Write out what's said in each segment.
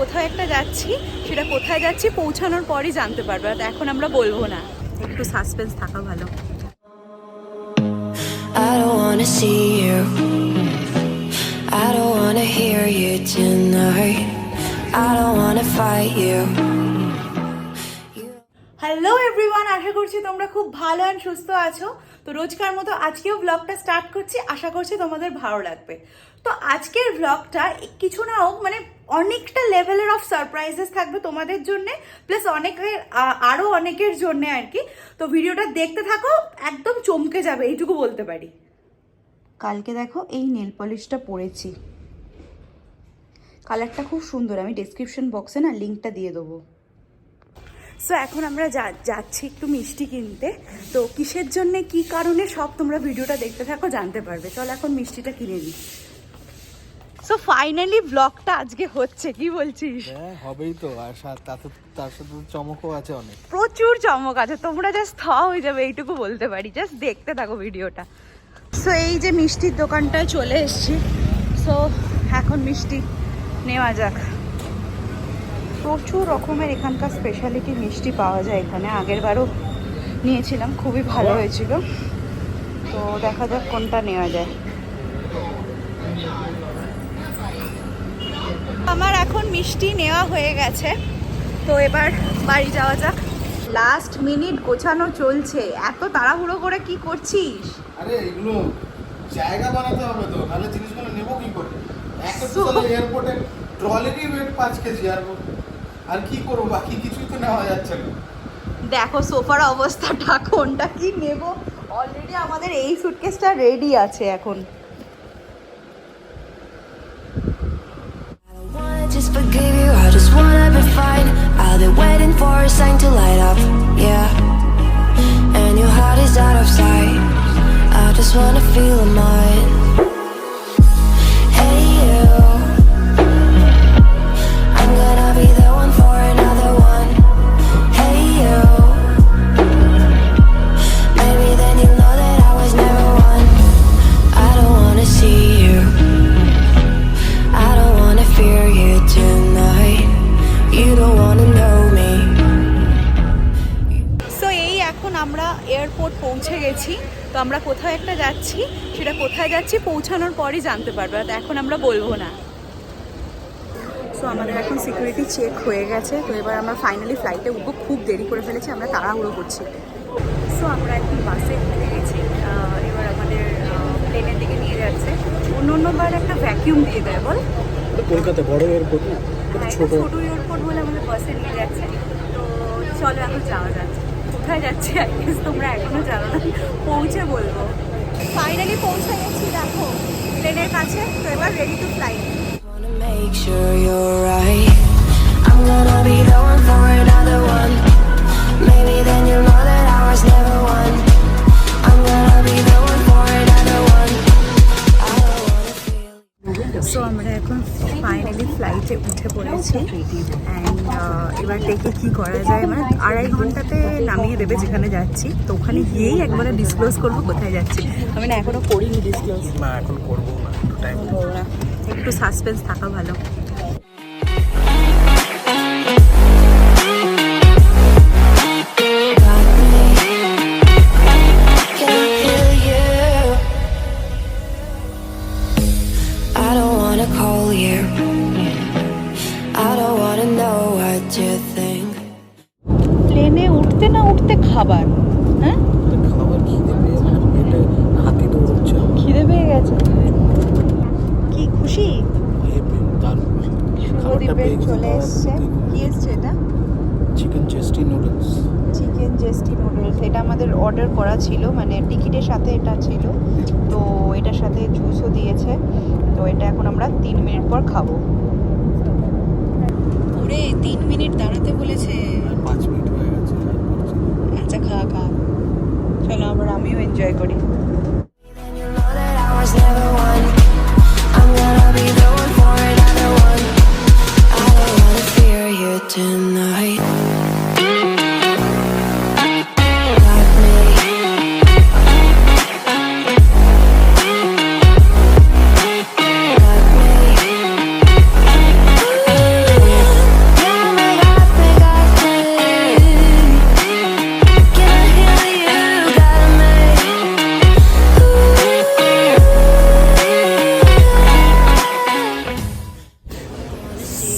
কোথাও একটা যাচ্ছি, সেটা কোথায় যাচ্ছি পৌঁছানোর পরই জানতে পারবে, আর এখন আমরা বলবো না, একটু সাসপেন্স থাকা ভালো। I don't wanna see you, I don't wanna hear you tonight, I don't wanna fight you. Hello everyone, আশা করছি তোমরা খুব ভালো আর সুস্থ আছো। তো রোজকার মতো আজকেও ব্লগটা স্টার্ট করছি, আশা করছি তোমাদের ভালো লাগবে। তো আজকের ব্লগটা কিছু না হোক মানে অনেকটা লেভেলের অফ সারপ্রাইজেস থাকবে তোমাদের জন্য, প্লাস আরও অনেকের জন্য আর কি। তো ভিডিওটা দেখতে থাকো, একদম চমকে যাবে এইটুকু বলতে পারি। কালকে দেখো এই নেল পলিশটা পরেছি, কালারটা খুব সুন্দর, আমি ডেসক্রিপশন বক্সে না লিঙ্কটা দিয়ে দেবো। সো এখন আমরা যাচ্ছি একটু মিষ্টি কিনতে। তো কিসের জন্য কি কারণে সব তোমরা ভিডিওটা দেখতে থাকো, জানতে পারবে। চল এখন মিষ্টিটা কিনে নিই। সো ফাইনালি ব্লগটা আজকে হচ্ছে, কি বলছিস? হ্যাঁ হবেই তো, আর তার সাথে চমকও আছে, অনেক প্রচুর চমক আছে, তোমরা জাস্ট থ হয়ে যাবে এইটুকু বলতে পারি, জাস্ট দেখতে থাকো ভিডিওটা। সো এই যে মিষ্টির দোকানটায় চলে এসেছি। সো এখন মিষ্টি নেওয়া যাক। প্রচুর রকমের এখানকার স্পেশালিটি মিষ্টি পাওয়া যায় এখানে, আগের বারও নিয়েছিলাম, খুবই ভালো হয়েছিল। তো দেখা যাক কোনটা নেওয়া যায়। আমার এখন মিষ্টি নেওয়া হয়ে গেছে, তো এবার বাড়ি যাওয়া যাক। লাস্ট মিনিট গোছানো চলছে, এত তাড়াহুড়ো করে কি করছিস? আরে এগুলো জায়গা বানাতে হবে তো, নাহলে জিনিসগুলো নেবো কি করে? একটা তো এয়ারপোর্টে ট্রলিরই ওয়েট 5 কেজি, আর কি করবো, বাকি কিছুই তো নেওয়া যাচ্ছে না। দেখো সোফার অবস্থাটা, কোনটা কি নেব। অলরেডি আমাদের এই সুটকেসটা রেডি আছে এখন। Just forgive you, I just wanna be fine. I'll be waiting for a sign to light up, yeah. And your heart is out of sight, I just wanna feel mine. Hey you, I'm gonna be the one for another one. Hey you, maybe then you'll know that I was never one. I don't wanna see you, I don't wanna fear you tonight, you don't wanna know me. So এই এখন আমরা airport পৌঁছে গেছি। তো আমরা কোথাও একটা যাচ্ছি, সেটা কোথায় যাচ্ছি পৌঁছানোর পরই জানতে পারবে, আর এখন আমরা বলবো না। সো আমাদের এখন সিকিউরিটি চেক হয়ে গেছে, তো এবার আমরা ফাইনালি ফ্লাইটে উঠবো। খুব দেরি করে ফেলেছি, আমরা তাড়াহুড়ো করছি। সো আমরা এখন বাসে উঠে গেছি, এবার আমাদের প্লেনের দিকে নিয়ে যাচ্ছে। অন্যবার একটা ভ্যাকিউম দিয়ে দেয় বল, কলকাতা বড় এয়ারপোর্ট, ছোট এয়ারপোর্ট বলে আমাদের বাসে নিয়ে যাচ্ছে। তো চলো এখন যাওয়া যাচ্ছে। কোথায় যাচ্ছি আই গেস তোমরা এখনো জানো না, পৌঁছে বলবো। ফাইনালি পৌঁছে গেছি দেখো প্লেনের কাছে। তো এবার ready to fly. Wanna make sure you're right, I'm gonna be the one for another one. Maybe then you'll know that I was never one. I'm gonna be the one for another one. I don't wanna feel. So আমরা এখন finally ফ্লাইটে উঠে পড়েছি। And এবার দেখে কী করা যায়, মানে 2.5 ঘন্টাতে নামিয়ে দেবে যেখানে যাচ্ছি। তো ওখানে গিয়েই একবারে ডিসক্লোজ করবো কোথায় যাচ্ছি। আমি না এখনও করিনি ডিসক্লোজ, না এখন করবো না, টাইম করবো না, একটু সাসপেন্স থাকা ভালো। I don't wanna call you, I don't wanna know what you think. প্লেনে উঠতে না উঠতে খাবার, হ্যাঁ খাবার খিদে পেয়ে হাতি দৌড়চ্ছে, খিদে পেয়ে গেছে। কি খুশি? শুভদীপের চলে এসছে। কি এসছে এটা? Chicken zesty noodles. Chicken zesty noodles, এটা আমাদের অর্ডার করা ছিল, মানে টিকিটের সাথে এটা ছিল। তো এটার সাথে জুসও দিয়েছে। তো এটা এখন আমরা 3 মিনিট পর খাবো। ওরে 3 মিনিট দাঁড়াতে বলেছে। 5 মিনিট হয়ে গেছে। আচ্ছা খা খা, চলো আবার আমিও এনজয় করি। Then you'll know that I was never one. I'm gonna be the one for another one. I don't wanna fear you tonight. Lakme.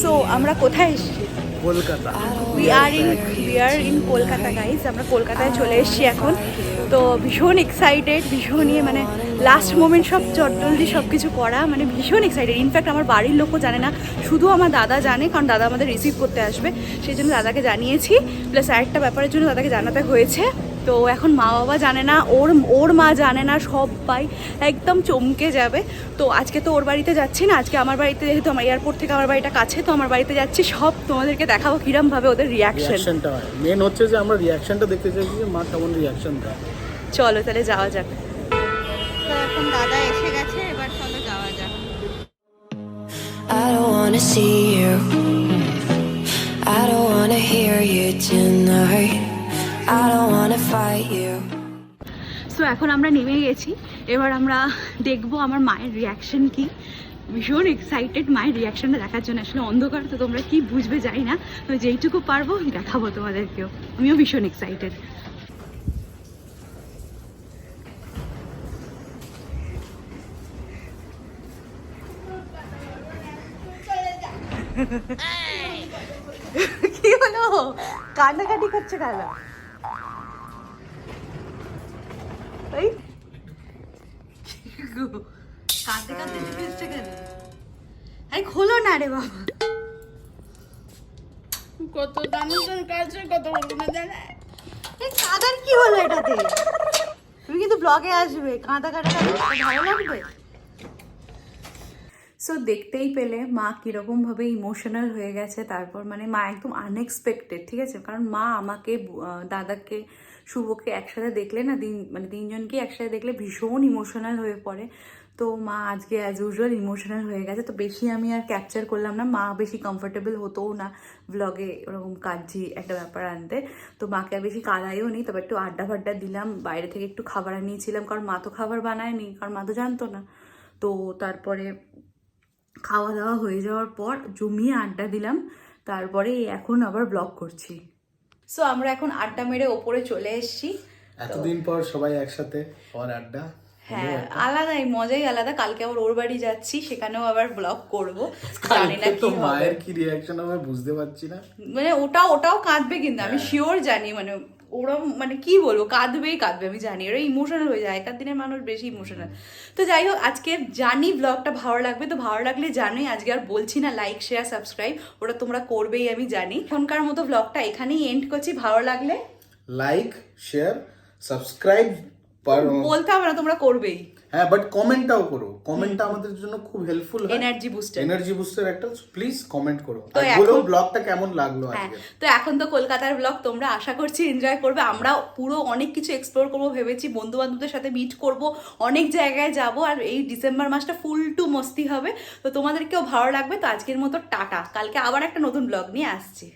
So আমরা কোথায় এসেছি? Kolkata. We are in Kolkata guys. আমরা কলকাতায় চলে এসেছি এখন। তো ভীষণ এক্সাইটেড, ভীষণই মানে লাস্ট মোমেন্ট সব জলদি সব কিছু করা, মানে ভীষণ এক্সাইটেড। ইনফ্যাক্ট আমার বাড়ির লোকও জানে না, শুধু আমার দাদা জানে, কারণ দাদা আমাদের রিসিভ করতে আসবে, সেই জন্য দাদাকে জানিয়েছি। প্লাস আরেকটা ব্যাপারের জন্য দাদাকে জানাতে হয়েছে। তো এখন মা বাবা জানে না, ওর মা জানে না, সবাই একদম চমকে যাবে। তো আজকে তো ওর বাড়িতে যাচ্ছি না, আজকে আমার বাড়িতে, যেহেতু আমার এয়ারপোর্ট থেকে আমার বাড়িটা কাছে, তো আমার বাড়িতে যাচ্ছি। সব তোমাদেরকে দেখাবো কিরমভাবে ওদের রিয়াকশনটা হয়। মেন হচ্ছে যে আমরা রিয়াকশনটা দেখতে চাইছি যে মা কেমন রিয়াকশন দেয়। চলো তাহলে যাওয়া যাক। তো এখন দাদা এসে গেছে, এবার চলো যাওয়া যাক। I don't wanna see you. I don't wanna hear you tonight. I don't wanna fight you. So এখন আমরা নেমে গেছি, এবার আমরা দেখবো আমার মায়ের রিয়াকশন কি। ভীষণ এক্সাইটেড মায়ের রিয়াকশনটা দেখার জন্য। আসলে অন্ধকার তো তোমরা কি বুঝবে জানি না, তো যেইটুকু পারবো দেখাবো তোমাদেরকেও। আমিও ভীষণ এক্সাইটেড। কি হলো, কান্নাকাটি করছে কেন? এই কাঁদতে কাঁদতে চলে এসছে কেন? এই খোলো না রে বাবা, কত দামের কাছে কত বলবো না জানে। এই কাঁদার কি হলো এটাতে? তুমি কিন্তু ব্লগে আসবে, কাঁদা ভালো লাগবে। সো দেখতেই পেলে মা কীরকমভাবে ইমোশনাল হয়ে গেছে। তারপর মানে মা একদম আনএক্সপেক্টেড, ঠিক আছে, কারণ মা আমাকে, দাদাকে, শুভকে একসাথে দেখলে না, মানে তিনজনকে একসাথে দেখলে ভীষণ ইমোশনাল হয়ে পড়ে। তো মা আজকে অ্যাজ ইউজুয়াল ইমোশনাল হয়ে গেছে। তো বেশি আমি আর ক্যাপচার করলাম না, মা বেশি কমফোর্টেবল হতোও না ব্লগে ওরকম কাঁদছি একটা ব্যাপার আনতে। তো মাকে আর বেশি কাঁদাইও নি, তবে একটু আড্ডা ফাড্ডা দিলাম, বাইরে থেকে একটু খাবার আনিয়েছিলাম, কারণ মা তো খাবার বানায়নি, কারণ মা তো জানতো না। তো তারপরে খাওয়া দাওয়া হয়ে যাওয়ার পর জমিয়ে আড্ডা দিলাম, তারপরে এখন আবার ব্লগ করছি। সো আমরা এখন আড্ডা মেরে ওপরে চলে এসেছি। এতদিন পর সবাই একসাথে আর আড্ডা। হ্যাঁ, আলাদাই, মজাই আলাদা। কালকে আবার ওর বাড়ি যাচ্ছি, সেখানেও আবার ব্লগ করব। জানি না কি মায়ের কি রিয়াকশন হবে বুঝতে পারছি না। মানে ওটাও কাঁদবে, কিন্তু আমি শিওর জানি, মানে ওরা মানে কি বলবো, কাঁদবেই কাঁদবে, আমি জানি। ওরা ইমোশনাল হয়ে যায়, একার দিনের মানুষ বেশি ইমোশনাল। তো যাই হোক, আজকে জানি ব্লগটা ভালো লাগবে, তো ভালো লাগলে জানোই, আজকে আর বলছি না লাইক শেয়ার সাবস্ক্রাইব, ওটা তোমরা করবেই আমি জানি। এখনকার মতো ব্লগটা এখানেই এন্ড করছি। ভালো লাগলে লাইক শেয়ার সাবস্ক্রাইব বলতে হবে না, তোমরা করবেই। হ্যাঁ, বাট কমেন্টটাও করো। কমেন্টটা আমাদের জন্য খুব হেল্পফুল হয়, এনার্জি বুস্টার একটা। প্লিজ কমেন্ট করো, আর বলো ব্লগটা কেমন লাগলো আজকে। তো এখন তো কলকাতার ব্লগ তোমরা আশা করছি এনজয় করবে। আমরা পুরো অনেক কিছু এক্সপ্লোর করবো ভেবেছি, বন্ধু বান্ধবদের সাথে মিট করব, অনেক জায়গায় যাব, আর এই ডিসেম্বর মাসটা ফুল টু মস্তি হবে। তো তোমাদেরকেও ভালো লাগবে। তো আজকের মতো টাটা, কালকে আবার একটা নতুন ব্লগ নিয়ে আসছি।